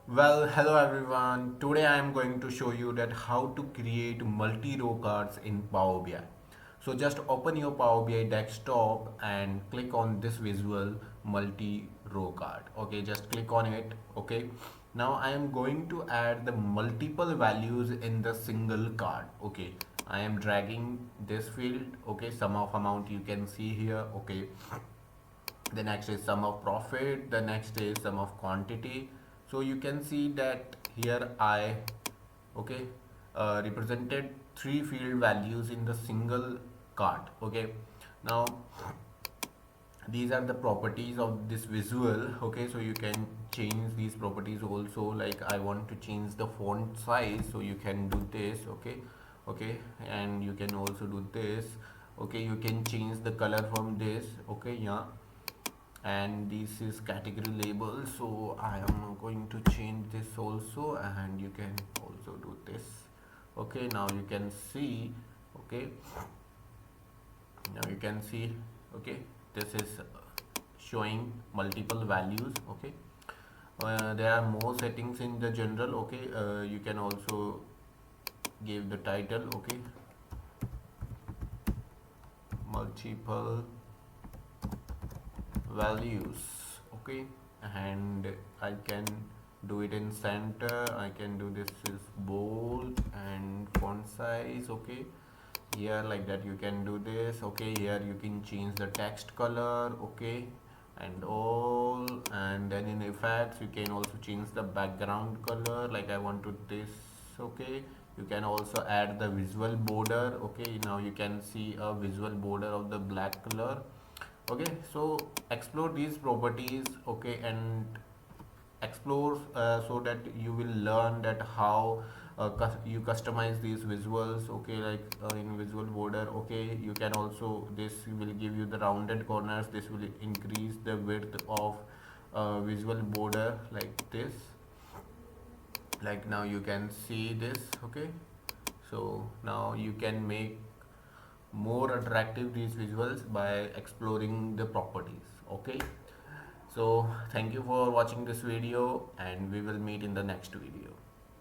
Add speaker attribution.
Speaker 1: Well, hello everyone. Today I am going to show you that how to create multi-row cards in Power BI. So just open your Power BI desktop and click on this visual multi-row card. Okay, just click on it. Okay. Now I am going to add the multiple values in the single card. Okay. I am dragging this field. Okay, sum of amount you can see here. Okay, the next is sum of profit, the next is sum of quantity. So you can see that here I okay represented three field values in the single card. Okay, now these are the properties of this visual. Okay, so you can change these properties also, like I want to change the font size, so you can do this. Okay, okay, and you can also do this. Okay, you can change the color from this. Okay, yeah, and this is category label, so I am going to change this also, and you can also do this. Okay, now you can see. Okay, now you can see. Okay, this is showing multiple values. Okay, there are more settings in the general. Okay, you can also give the title. Okay, multiple values. Okay, and I can do it in center. I can do this is bold and font size. Okay, here like that you can do this. Okay, here you can change the text color. Okay, and all, and then in effects you can also change the background color, like I want to this. Okay, you can also add the visual border. Okay, now you can see a visual border of the black color. Okay, so explore these properties. Okay, and explore so that you will learn that how you customize these visuals. Okay, like in visual border. Okay, you can also, this will give you the rounded corners, this will increase the width of visual border like this. Like now you can see this. Okay, so now you can make more attractive these visuals by exploring the properties. Okay, so thank you for watching this video, and we will meet in the next video.